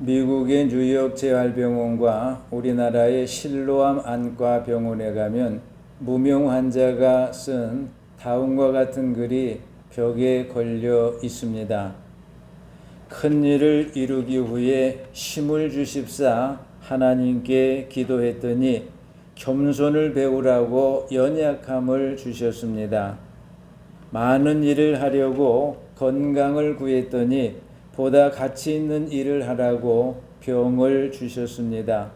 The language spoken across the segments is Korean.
미국의 뉴욕 재활병원과 우리나라의 실로암 안과병원에 가면 무명 환자가 쓴 다음과 같은 글이 벽에 걸려 있습니다. 큰 일을 이루기 후에 힘을 주십사 하나님께 기도했더니 겸손을 배우라고 연약함을 주셨습니다. 많은 일을 하려고 건강을 구했더니 보다 가치 있는 일을 하라고 병을 주셨습니다.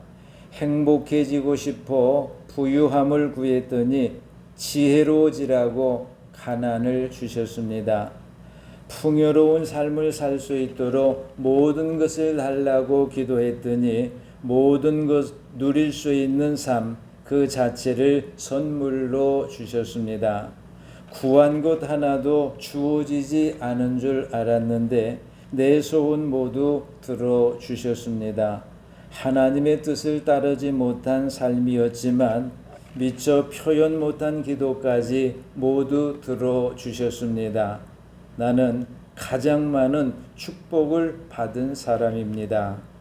행복해지고 싶어 부유함을 구했더니 지혜로워지라고 가난을 주셨습니다. 풍요로운 삶을 살 수 있도록 모든 것을 달라고 기도했더니 모든 것 누릴 수 있는 삶 그 자체를 선물로 주셨습니다. 구한 것 하나도 주어지지 않은 줄 알았는데 내 소원 모두 들어주셨습니다. 하나님의 뜻을 따르지 못한 삶이었지만 미처 표현 못한 기도까지 모두 들어주셨습니다. 나는 가장 많은 축복을 받은 사람입니다.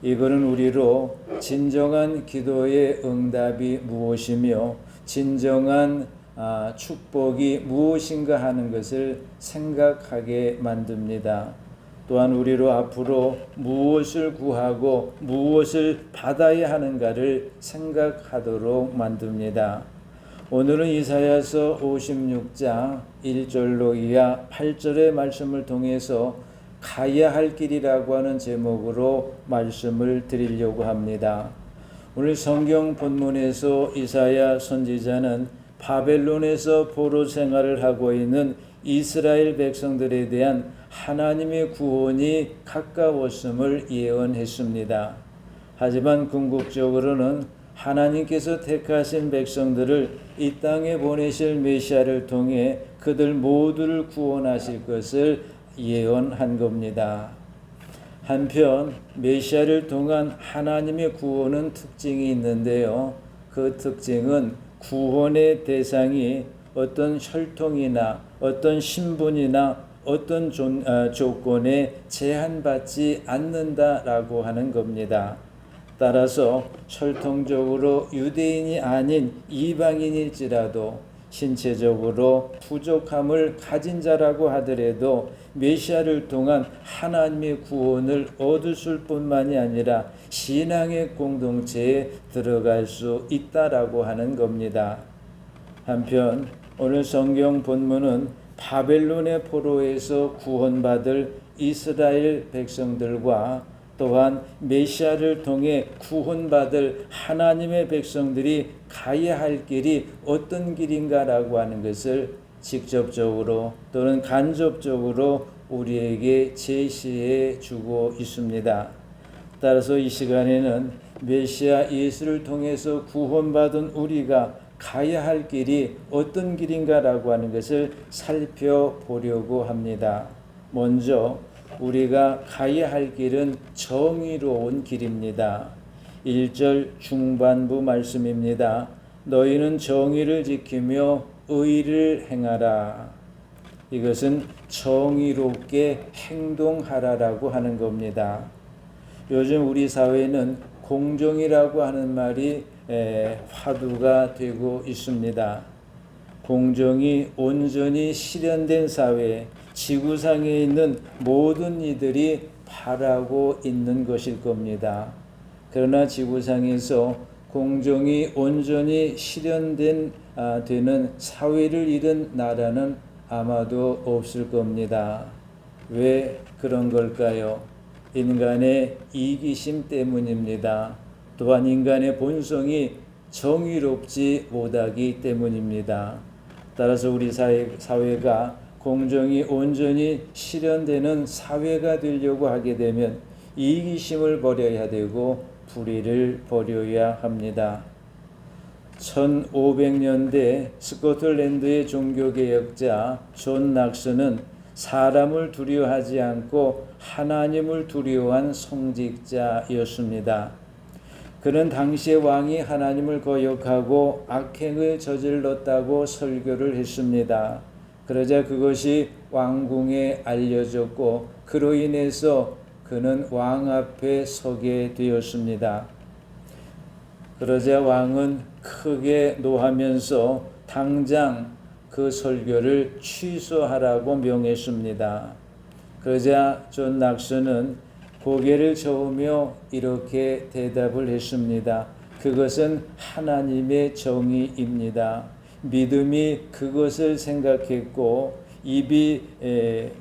이거는 우리로 진정한 기도의 응답이 무엇이며 진정한 축복이 무엇인가 하는 것을 생각하게 만듭니다. 또한 우리로 앞으로 무엇을 구하고 무엇을 받아야 하는가를 생각하도록 만듭니다. 오늘은 이사야서 56장 1절로 이하 8절의 말씀을 통해서 가야 할 길이라고 하는 제목으로 말씀을 드리려고 합니다. 오늘 성경 본문에서 이사야 선지자는 바벨론에서 포로 생활을 하고 있는 이스라엘 백성들에 대한 하나님의 구원이 가까웠음을 예언했습니다. 하지만 궁극적으로는 하나님께서 택하신 백성들을 이 땅에 보내실 메시아를 통해 그들 모두를 구원하실 것을 예언한 겁니다. 한편 메시아를 통한 하나님의 구원은 특징이 있는데요. 그 특징은 구원의 대상이 어떤 혈통이나 어떤 신분이나 어떤 조건에 제한받지 않는다라고 하는 겁니다. 따라서 혈통적으로 유대인이 아닌 이방인일지라도 신체적으로 부족함을 가진 자라고 하더라도 메시아를 통한 하나님의 구원을 얻을 뿐만이 아니라 신앙의 공동체에 들어갈 수 있다라고 하는 겁니다. 한편 오늘 성경 본문은 바벨론의 포로에서 구원받을 이스라엘 백성들과 또한 메시아를 통해 구원받을 하나님의 백성들이 가야 할 길이 어떤 길인가라고 하는 것을 직접적으로 또는 간접적으로 우리에게 제시해 주고 있습니다. 따라서 이 시간에는 메시아 예수를 통해서 구원받은 우리가 가야 할 길이 어떤 길인가라고 하는 것을 살펴보려고 합니다. 먼저 우리가 가야 할 길은 정의로운 길입니다. 1절 중반부 말씀입니다. 너희는 정의를 지키며 의를 행하라. 이것은 정의롭게 행동하라라고 하는 겁니다. 요즘 우리 사회는 공정이라고 하는 말이 화두가 되고 있습니다. 공정이 온전히 실현된 사회, 지구상에 있는 모든 이들이 바라고 있는 것일 겁니다. 그러나 지구상에서 공정이 온전히 실현된 되는 사회를 이룬 나라는 아마도 없을 겁니다. 왜 그런 걸까요? 인간의 이기심 때문입니다. 또한 인간의 본성이 정의롭지 못하기 때문입니다. 따라서 우리 사회가 공정이 온전히 실현되는 사회가 되려고 하게 되면 이기심을 버려야 되고 불의를 버려야 합니다. 1500년대 스코틀랜드의 종교개혁자 존 낙스는 사람을 두려워하지 않고 하나님을 두려워한 성직자였습니다. 그는 당시의 왕이 하나님을 거역하고 악행을 저질렀다고 설교를 했습니다. 그러자 그것이 왕궁에 알려졌고 그로 인해서 그는 왕 앞에 서게 되었습니다. 그러자 왕은 크게 노하면서 당장 그 설교를 취소하라고 명했습니다. 그러자 존 낙슨은 고개를 저으며 이렇게 대답을 했습니다. 그것은 하나님의 정의입니다. 믿음이 그것을 생각했고 입이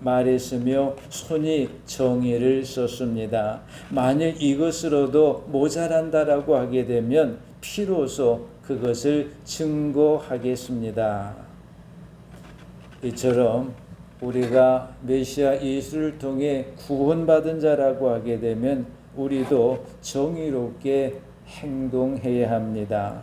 말했으며 손이 정의를 썼습니다. 만일 이것으로도 모자란다라고 하게 되면 피로소 그것을 증거하겠습니다. 이처럼 우리가 메시아 예수를 통해 구원받은 자라고 하게 되면 우리도 정의롭게 행동해야 합니다.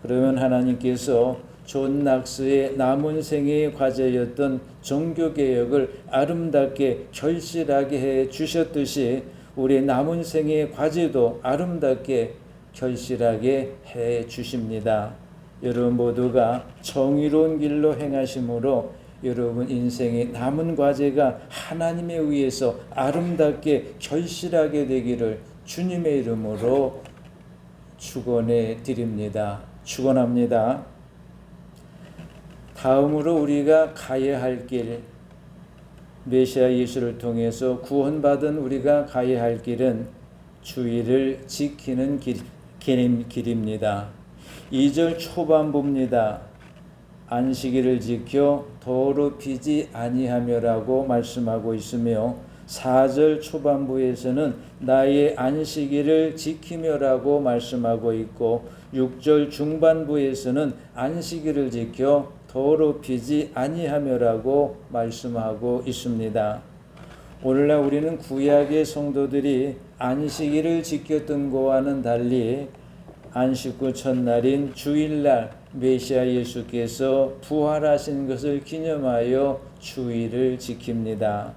그러면 하나님께서 존 낙스의 남은 생애의 과제였던 종교개혁을 아름답게 결실하게 해 주셨듯이 우리 남은 생애의 과제도 아름답게 결실하게 해 주십니다. 여러분 모두가 정의로운 길로 행하심으로 여러분 인생의 남은 과제가 하나님에 의해서 아름답게 결실하게 되기를 주님의 이름으로 축원해 드립니다. 축원합니다. 다음으로 우리가 가야 할 길, 메시아 예수를 통해서 구원받은 우리가 가야 할 길은 주의를 지키는 길입니다. 2절 초반부입니다. 안식일을 지켜 더럽히지 아니하며라고 말씀하고 있으며 4절 초반부에서는 나의 안식일을 지키며라고 말씀하고 있고 6절 중반부에서는 안식일을 지켜 더럽히지 아니하며라고 말씀하고 있습니다. 오늘날 우리는 구약의 성도들이 안식일을 지켰던 것과는 달리 안식 후 첫날인 주일날 메시아 예수께서 부활하신 것을 기념하여 주일을 지킵니다.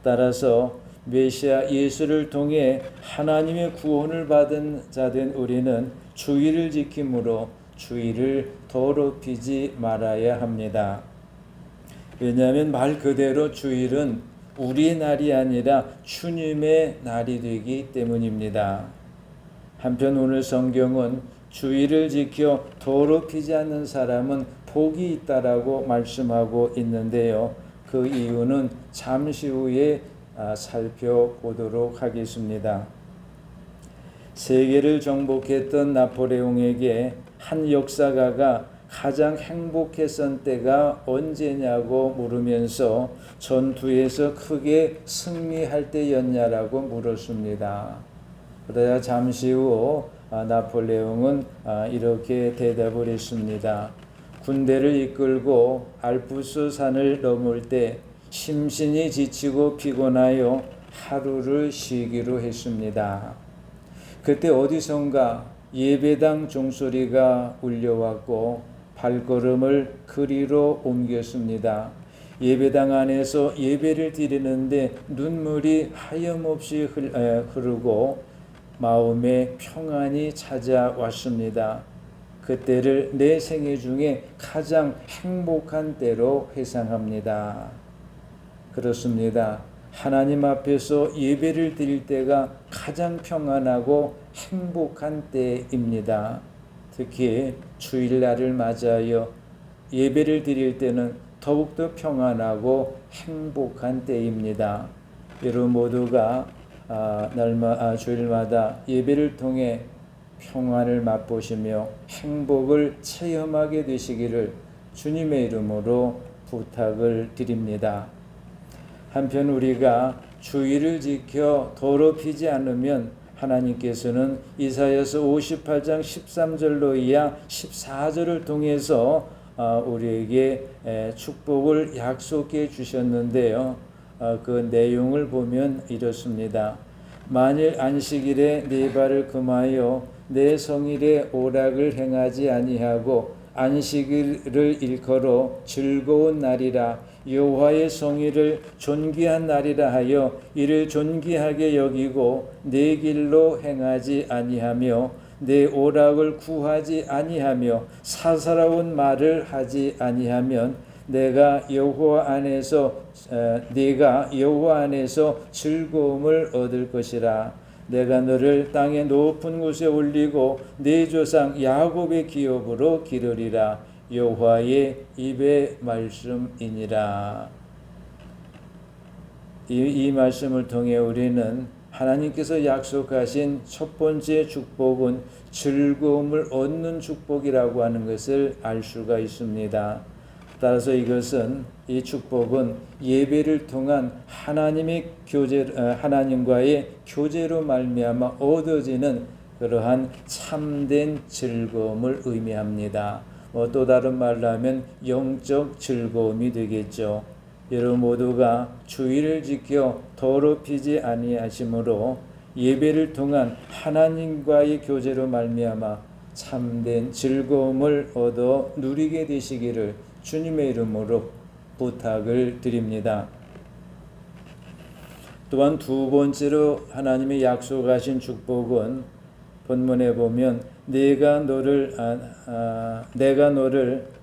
따라서 메시아 예수를 통해 하나님의 구원을 받은 자된 우리는 주일을 지킴으로 주일을 더럽히지 말아야 합니다. 왜냐하면 말 그대로 주일은 우리의 날이 아니라 주님의 날이 되기 때문입니다. 한편 오늘 성경은 주일을 지켜 더럽히지 않는 사람은 복이 있다라고 말씀하고 있는데요. 그 이유는 잠시 후에 살펴보도록 하겠습니다. 세계를 정복했던 나폴레옹에게 한 역사가가 가장 행복했던 때가 언제냐고 물으면서 전투에서 크게 승리할 때였냐라고 물었습니다. 그러자 잠시 후 나폴레옹은 이렇게 대답을 했습니다. 군대를 이끌고 알프스 산을 넘을 때 심신이 지치고 피곤하여 하루를 쉬기로 했습니다. 그때 어디선가 예배당 종소리가 울려왔고 발걸음을 그리로 옮겼습니다. 예배당 안에서 예배를 드리는데 눈물이 하염없이 흐르고 마음에 평안이 찾아왔습니다. 그때를 내 생애 중에 가장 행복한 때로 회상합니다. 그렇습니다. 하나님 앞에서 예배를 드릴 때가 가장 평안하고 행복한 때입니다. 특히 주일날을 맞이하여 예배를 드릴 때는 더욱더 평안하고 행복한 때입니다. 여러분 모두가 주일마다 예배를 통해 평안을 맛보시며 행복을 체험하게 되시기를 주님의 이름으로 부탁을 드립니다. 한편 우리가 주일을 지켜 더럽히지 않으면 하나님께서는 이사야서 58장 13절로 이하 14절을 통해서 우리에게 축복을 약속해 주셨는데요. 그 내용을 보면 이렇습니다. 만일 안식일에 네 발을 금하여 내 성일에 오락을 행하지 아니하고 안식일을 일컬어 즐거운 날이라 여호와의 성일을 존귀한 날이라 하여 이를 존귀하게 여기고 내 길로 행하지 아니하며 내 오락을 구하지 아니하며 사사로운 말을 하지 아니하면 네가 여호와 안에서 즐거움을 얻을 것이라. 내가 너를 땅의 높은 곳에 올리고 네 조상 야곱의 기업으로 기르리라. 여호와의 입의 말씀이니라. 이 말씀을 통해 우리는 하나님께서 약속하신 첫 번째 축복은 즐거움을 얻는 축복이라고 하는 것을 알 수가 있습니다. 따라서 이 축복은 예배를 통한 하나님과의 교제로 말미암아 얻어지는 그러한 참된 즐거움을 의미합니다. 또 다른 말로 하면 영적 즐거움이 되겠죠. 여러분 모두가 주의를 지켜 더럽히지 아니하심으로 예배를 통한 하나님과의 교제로 말미암아 참된 즐거움을 얻어 누리게 되시기를 주님의 이름으로 부탁을 드립니다. 또한 두 번째로 하나님의 약속하신 축복은 본문에 보면 내가 너를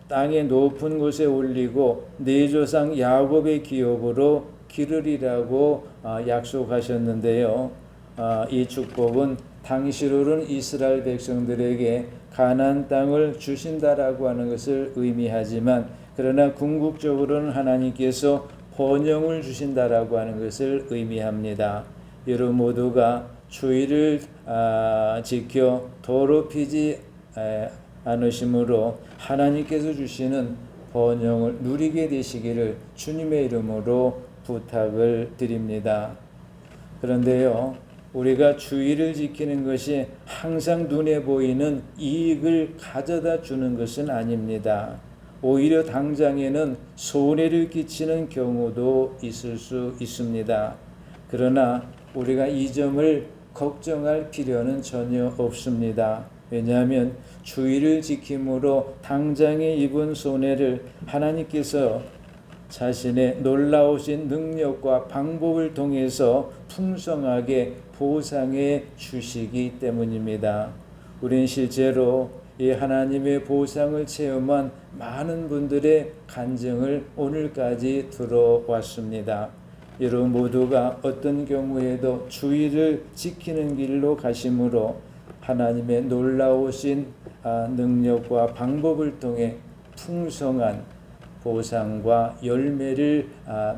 땅의 높은 곳에 올리고 네 조상 야곱의 기업으로 기르리라고 약속하셨는데요. 이 축복은 당시로는 이스라엘 백성들에게 가나안 땅을 주신다라고 하는 것을 의미하지만 그러나 궁극적으로는 하나님께서 번영을 주신다라고 하는 것을 의미합니다. 여러분 모두가 주의를 지켜 더럽히지 않으심으로 하나님께서 주시는 번영을 누리게 되시기를 주님의 이름으로 부탁을 드립니다. 그런데요, 우리가 주의를 지키는 것이 항상 눈에 보이는 이익을 가져다 주는 것은 아닙니다. 오히려 당장에는 손해를 끼치는 경우도 있을 수 있습니다. 그러나 우리가 이 점을 걱정할 필요는 전혀 없습니다. 왜냐하면 주의를 지킴으로 당장에 입은 손해를 하나님께서 자신의 놀라우신 능력과 방법을 통해서 풍성하게 보상해 주시기 때문입니다. 우린 실제로 이 하나님의 보상을 체험한 많은 분들의 간증을 오늘까지 들어왔습니다. 여러분 모두가 어떤 경우에도 주의를 지키는 길로 가심으로 하나님의 놀라우신 능력과 방법을 통해 풍성한 보상과 열매를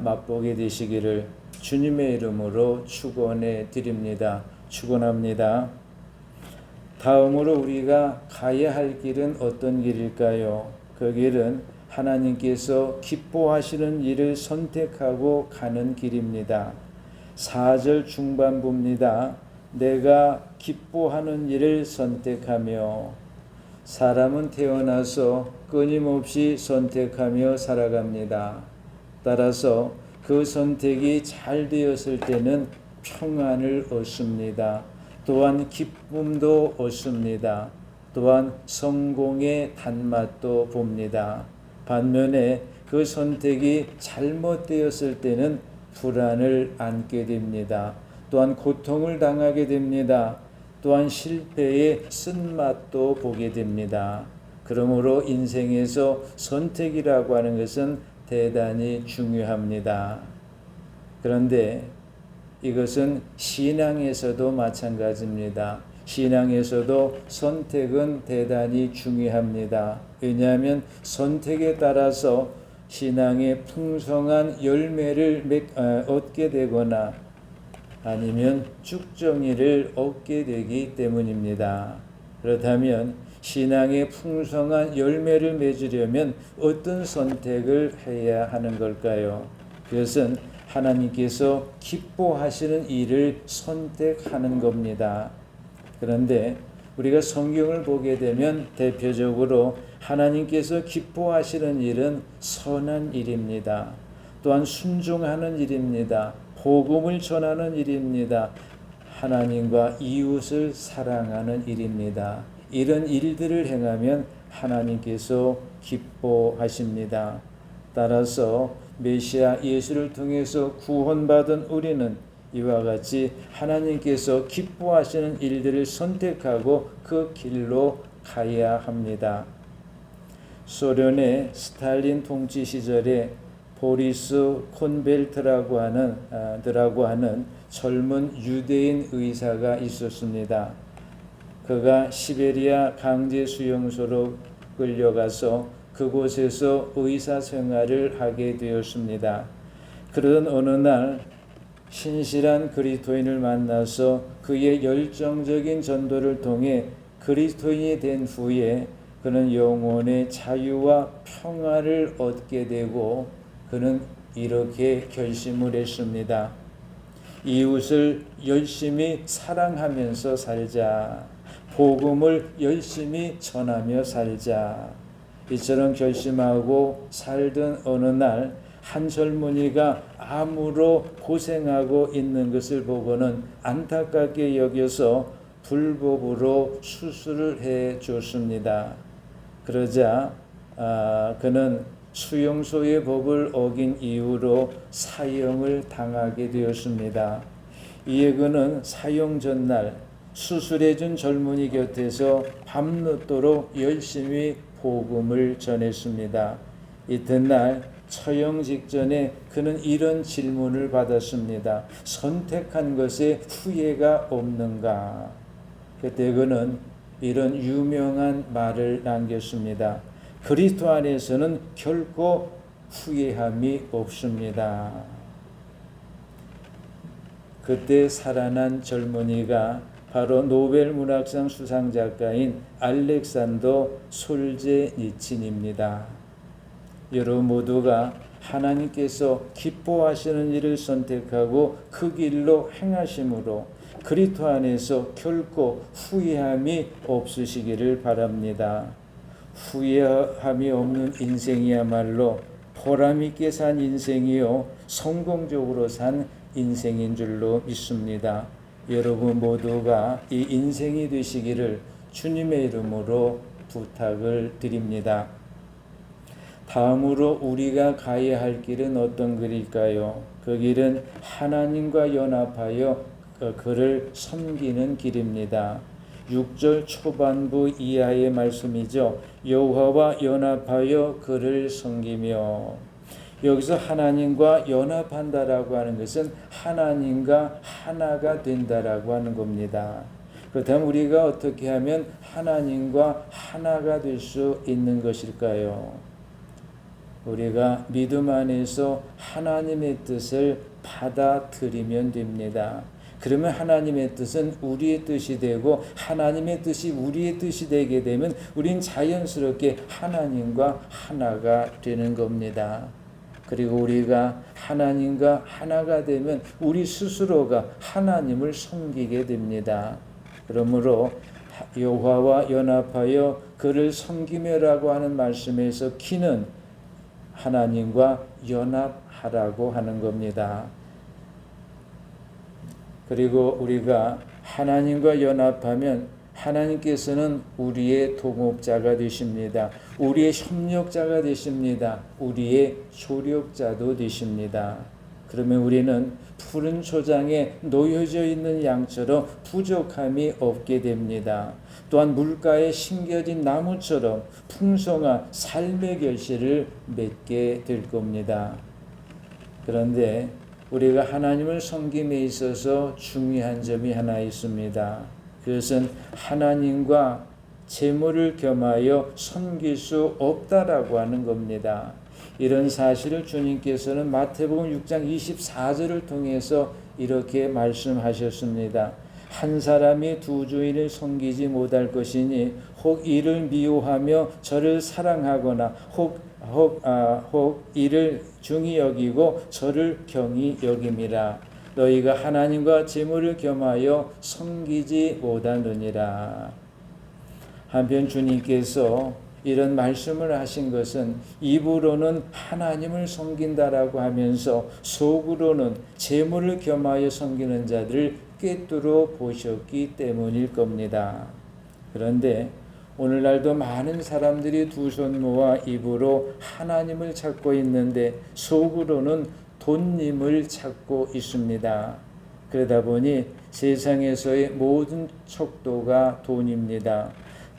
맛보게 되시기를 주님의 이름으로 축원해 드립니다. 축원합니다. 다음으로 우리가 가야 할 길은 어떤 길일까요? 그 길은 하나님께서 기뻐하시는 일을 선택하고 가는 길입니다. 4절 중반부입니다. 내가 기뻐하는 일을 선택하며. 사람은 태어나서 끊임없이 선택하며 살아갑니다. 따라서 그 선택이 잘 되었을 때는 평안을 얻습니다. 또한 기쁨도 얻습니다. 또한 성공의 단맛도 봅니다. 반면에 그 선택이 잘못되었을 때는 불안을 안게 됩니다. 또한 고통을 당하게 됩니다. 또한 실패의 쓴맛도 보게 됩니다. 그러므로 인생에서 선택이라고 하는 것은 대단히 중요합니다. 그런데 이것은 신앙에서도 마찬가지입니다. 신앙에서도 선택은 대단히 중요합니다. 왜냐하면 선택에 따라서 신앙의 풍성한 열매를 얻게 되거나 아니면 쭉정이를 얻게 되기 때문입니다. 그렇다면 신앙의 풍성한 열매를 맺으려면 어떤 선택을 해야 하는 걸까요? 그것은 하나님께서 기뻐하시는 일을 선택하는 겁니다. 그런데 우리가 성경을 보게 되면 대표적으로 하나님께서 기뻐하시는 일은 선한 일입니다. 또한 순종하는 일입니다. 복음을 전하는 일입니다. 하나님과 이웃을 사랑하는 일입니다. 이런 일들을 행하면 하나님께서 기뻐하십니다. 따라서 메시아 예수를 통해서 구원받은 우리는 이와 같이 하나님께서 기뻐하시는 일들을 선택하고 그 길로 가야 합니다. 소련의 스탈린 통치 시절에 보리스 콘벨트라고 하는 젊은 유대인 의사가 있었습니다. 그가 시베리아 강제 수용소로 끌려가서 그곳에서 의사 생활을 하게 되었습니다. 그러던 어느 날 신실한 그리스도인을 만나서 그의 열정적인 전도를 통해 그리스도인이 된 후에 그는 영혼의 자유와 평화를 얻게 되고 그는 이렇게 결심을 했습니다. 이웃을 열심히 사랑하면서 살자. 복음을 열심히 전하며 살자. 이처럼 결심하고 살던 어느 날 한 젊은이가 암으로 고생하고 있는 것을 보고는 안타깝게 여겨서 불법으로 수술을 해 줬습니다. 그러자 그는 수용소의 법을 어긴 이유로 사형을 당하게 되었습니다. 이에 그는 사형 전날 수술해준 젊은이 곁에서 밤늦도록 열심히 복음을 전했습니다. 이튿날 처형 직전에 그는 이런 질문을 받았습니다. 선택한 것에 후회가 없는가? 그때 그는 이런 유명한 말을 남겼습니다. 그리스도 안에서는 결코 후회함이 없습니다. 그때 살아난 젊은이가 바로 노벨 문학상 수상작가인 알렉산더 솔제니친입니다. 여러분 모두가 하나님께서 기뻐하시는 일을 선택하고 그 길로 행하심으로 그리스도 안에서 결코 후회함이 없으시기를 바랍니다. 후회함이 없는 인생이야말로 보람있게 산 인생이요 성공적으로 산 인생인 줄로 믿습니다. 여러분 모두가 이 인생이 되시기를 주님의 이름으로 부탁을 드립니다. 다음으로 우리가 가야 할 길은 어떤 길일까요? 그 길은 하나님과 연합하여 그를 섬기는 길입니다. 6절 초반부 이하의 말씀이죠. 여호와와 연합하여 그를 섬기며. 여기서 하나님과 연합한다라고 하는 것은 하나님과 하나가 된다라고 하는 겁니다. 그렇다면 우리가 어떻게 하면 하나님과 하나가 될 수 있는 것일까요? 우리가 믿음 안에서 하나님의 뜻을 받아들이면 됩니다. 그러면 하나님의 뜻은 우리의 뜻이 되고 하나님의 뜻이 우리의 뜻이 되게 되면 우린 자연스럽게 하나님과 하나가 되는 겁니다. 그리고 우리가 하나님과 하나가 되면 우리 스스로가 하나님을 섬기게 됩니다. 그러므로 여호와와 연합하여 그를 섬기며라고 하는 말씀에서 키는 하나님과 연합하라고 하는 겁니다. 그리고 우리가 하나님과 연합하면 하나님께서는 우리의 동업자가 되십니다. 우리의 협력자가 되십니다. 우리의 조력자도 되십니다. 그러면 우리는 푸른 초장에 놓여져 있는 양처럼 부족함이 없게 됩니다. 또한 물가에 심겨진 나무처럼 풍성한 삶의 결실을 맺게 될 겁니다. 그런데 우리가 하나님을 섬김에 있어서 중요한 점이 하나 있습니다. 그것은 하나님과 재물을 겸하여 섬길 수 없다라고 하는 겁니다. 이런 사실을 주님께서는 마태복음 6장 24절을 통해서 이렇게 말씀하셨습니다. 한 사람이 두 주인을 섬기지 못할 것이니 혹 이를 미워하며 저를 사랑하거나 혹 이를 중히 여기고 저를 경히 여김이라. 너희가 하나님과 재물을 겸하여 섬기지 못하느니라. 한편 주님께서 이런 말씀을 하신 것은 입으로는 하나님을 섬긴다라고 하면서 속으로는 재물을 겸하여 섬기는 자들을 꿰뚫어 보셨기 때문일 겁니다. 그런데 오늘날도 많은 사람들이 두 손 모아 입으로 하나님을 찾고 있는데 속으로는 돈님을 찾고 있습니다. 그러다 보니 세상에서의 모든 척도가 돈입니다.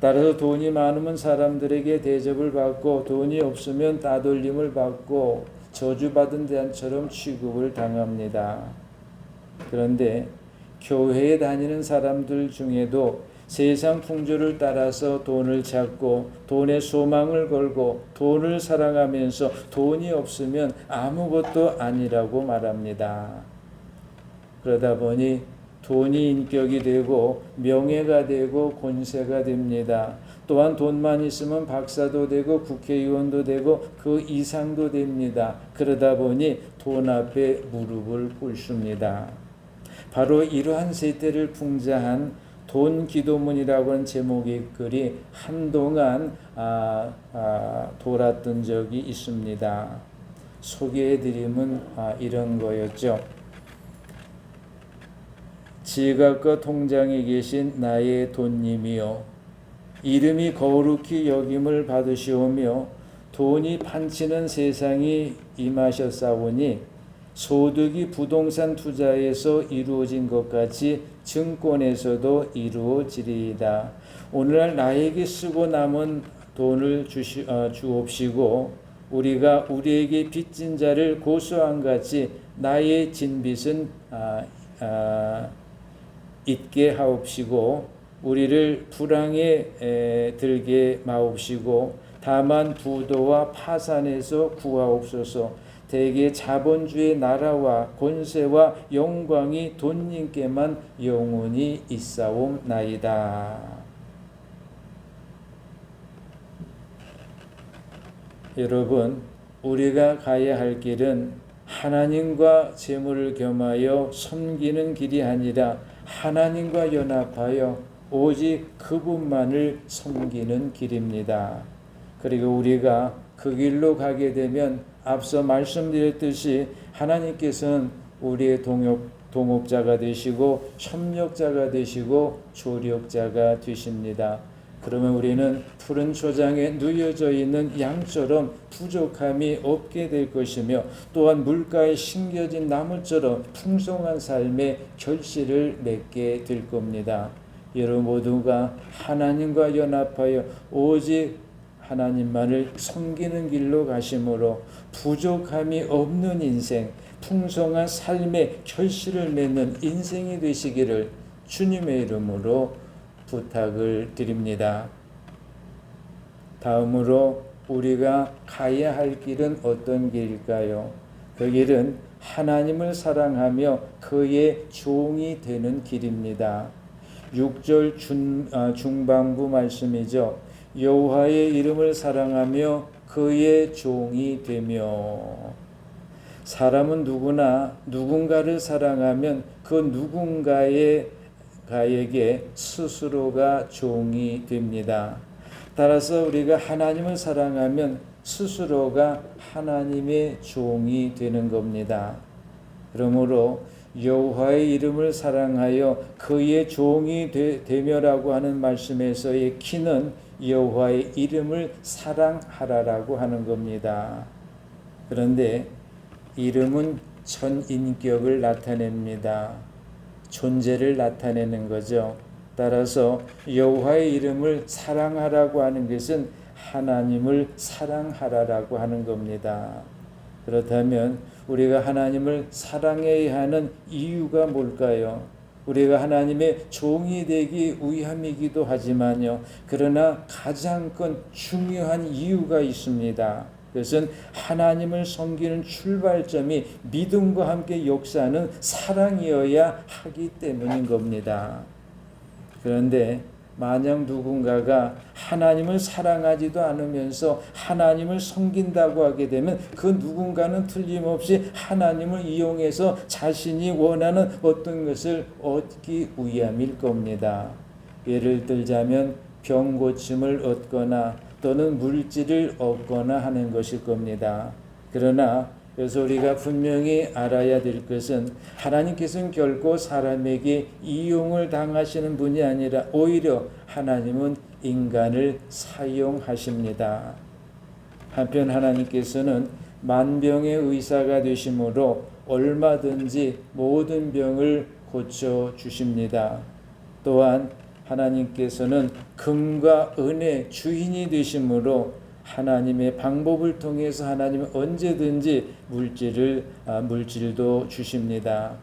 따라서 돈이 많으면 사람들에게 대접을 받고 돈이 없으면 따돌림을 받고 저주받은 자처럼 취급을 당합니다. 그런데 교회에 다니는 사람들 중에도 세상 풍조를 따라서 돈을 찾고 돈에 소망을 걸고 돈을 사랑하면서 돈이 없으면 아무것도 아니라고 말합니다. 그러다 보니 돈이 인격이 되고 명예가 되고 권세가 됩니다. 또한 돈만 있으면 박사도 되고 국회의원도 되고 그 이상도 됩니다. 그러다 보니 돈 앞에 무릎을 꿇습니다. 바로 이러한 세태를 풍자한 돈 기도문이라고 하는 제목의 글이 한동안 돌았던 적이 있습니다. 소개해드림은 이런 거였죠. 지갑과 통장에 계신 나의 돈님이요, 이름이 거룩히 여김을 받으시오며 돈이 판치는 세상이 임하셨사오니 소득이 부동산 투자에서 이루어진 것 같이 증권에서도 이루어지리이다. 오늘날 나에게 쓰고 남은 돈을 주옵시고 우리가 우리에게 빚진 자를 고소한 같이 나의 진빚은 잊게 하옵시고 우리를 불황에 들게 마옵시고 다만 부도와 파산에서 구하옵소서. 대개 자본주의 나라와 권세와 영광이 돈님께만 영원히 있사옵나이다. 여러분, 우리가 가야 할 길은 하나님과 재물을 겸하여 섬기는 길이 아니라 하나님과 연합하여 오직 그분만을 섬기는 길입니다. 그리고 우리가 그 길로 가게 되면 앞서 말씀드렸듯이 하나님께서는 우리의 동업자가 되시고 협력자가 되시고 조력자가 되십니다. 그러면 우리는 푸른 초장에 누여져 있는 양처럼 부족함이 없게 될 것이며 또한 물가에 심겨진 나무처럼 풍성한 삶의 결실을 맺게 될 겁니다. 여러분 모두가 하나님과 연합하여 오직 하나님만을 섬기는 길로 가심으로 부족함이 없는 인생, 풍성한 삶의 결실을 맺는 인생이 되시기를 주님의 이름으로 부탁을 드립니다. 다음으로 우리가 가야 할 길은 어떤 길일까요? 그 길은 하나님을 사랑하며 그의 종이 되는 길입니다. 6절 중반부 말씀이죠. 여호와의 이름을 사랑하며 그의 종이 되며. 사람은 누구나 누군가를 사랑하면 그 누군가에게 스스로가 종이 됩니다. 따라서 우리가 하나님을 사랑하면 스스로가 하나님의 종이 되는 겁니다. 그러므로 여호와의 이름을 사랑하여 그의 종이 되며라고 하는 말씀에서의 키는 여호와의 이름을 사랑하라라고 하는 겁니다. 그런데 이름은 전인격을 나타냅니다. 존재를 나타내는 거죠. 따라서 여호와의 이름을 사랑하라고 하는 것은 하나님을 사랑하라라고 하는 겁니다. 그렇다면 우리가 하나님을 사랑해야 하는 이유가 뭘까요? 우리가 하나님의 종이 되기 위함이기도 하지만요. 그러나 가장 큰 중요한 이유가 있습니다. 그것은 하나님을 섬기는 출발점이 믿음과 함께 역사하는 사랑이어야 하기 때문인 겁니다. 그런데 만약 누군가가 하나님을 사랑하지도 않으면서 하나님을 섬긴다고 하게 되면 그 누군가는 틀림없이 하나님을 이용해서 자신이 원하는 어떤 것을 얻기 위함일 겁니다. 예를 들자면 병 고침을 얻거나 또는 물질을 얻거나 하는 것일 겁니다. 그러나 그래서 우리가 분명히 알아야 될 것은 하나님께서는 결코 사람에게 이용을 당하시는 분이 아니라 오히려 하나님은 인간을 사용하십니다. 한편 하나님께서는 만병의 의사가 되심으로 얼마든지 모든 병을 고쳐주십니다. 또한 하나님께서는 금과 은의 주인이 되심으로 하나님의 방법을 통해서 하나님은 언제든지 물질도 주십니다.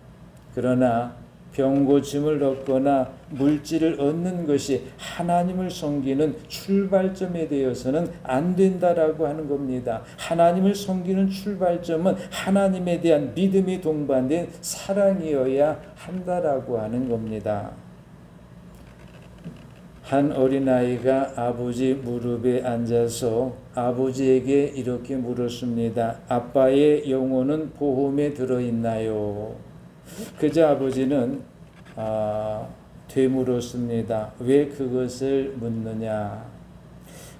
그러나 병고침을 얻거나 물질을 얻는 것이 하나님을 섬기는 출발점에 되어서는 안 된다라고 하는 겁니다. 하나님을 섬기는 출발점은 하나님에 대한 믿음이 동반된 사랑이어야 한다라고 하는 겁니다. 한 어린아이가 아버지 무릎에 앉아서 아버지에게 이렇게 물었습니다. 아빠의 영혼은 보험에 들어있나요? 그저 아버지는 되물었습니다. 왜 그것을 묻느냐?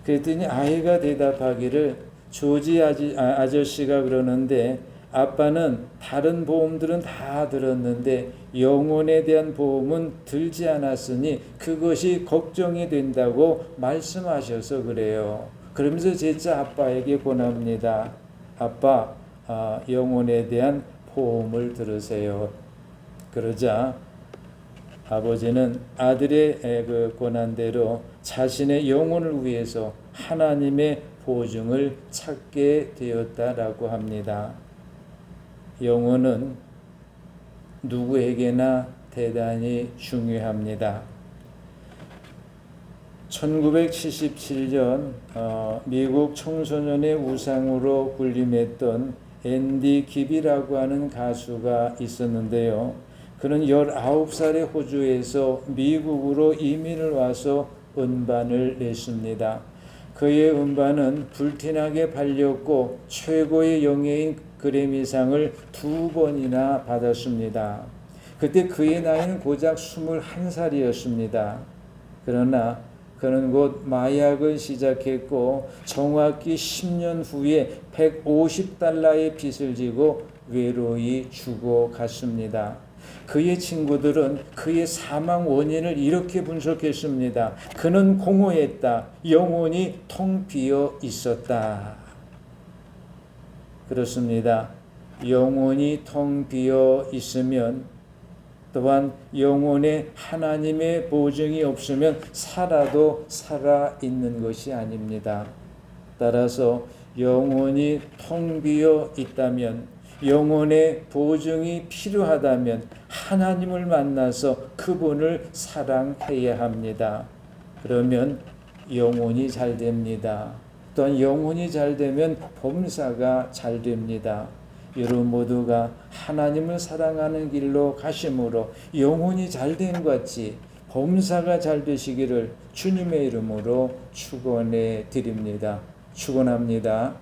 그랬더니 아이가 대답하기를 조지 아저씨가 그러는데 아빠는 다른 보험들은 다 들었는데 영혼에 대한 보험은 들지 않았으니 그것이 걱정이 된다고 말씀하셔서 그래요. 그러면서 제자 아빠에게 권합니다. 아빠, 영혼에 대한 보험을 들으세요. 그러자 아버지는 아들의 그 권한대로 자신의 영혼을 위해서 하나님의 보증을 찾게 되었다라고 합니다. 영혼은 누구에게나 대단히 중요합니다. 1977년 미국 청소년의 우상으로 군림했던 앤디 깁이라고 하는 가수가 있었는데요. 그는 19살의 호주에서 미국으로 이민을 와서 음반을 냈습니다. 그의 음반은 불티나게 팔렸고 최고의 영예인 그래미상을 2번이나 받았습니다. 그때 그의 나이는 고작 21살이었습니다. 그러나 그는 곧 마약을 시작했고 정확히 10년 후에 $150의 빚을 지고 외로이 죽어갔습니다. 그의 친구들은 그의 사망 원인을 이렇게 분석했습니다. 그는 공허했다. 영혼이 텅 비어 있었다. 그렇습니다. 영혼이 텅 비어 있으면 또한 영혼에 하나님의 보증이 없으면 살아도 살아있는 것이 아닙니다. 따라서 영혼이 텅 비어 있다면 영혼의 보증이 필요하다면 하나님을 만나서 그분을 사랑해야 합니다. 그러면 영혼이 잘 됩니다. 또한 영혼이 잘 되면 범사가 잘 됩니다. 여러분 모두가 하나님을 사랑하는 길로 가심으로 영혼이 잘 된 것 같이 범사가 잘 되시기를 주님의 이름으로 축원해 드립니다. 축원합니다.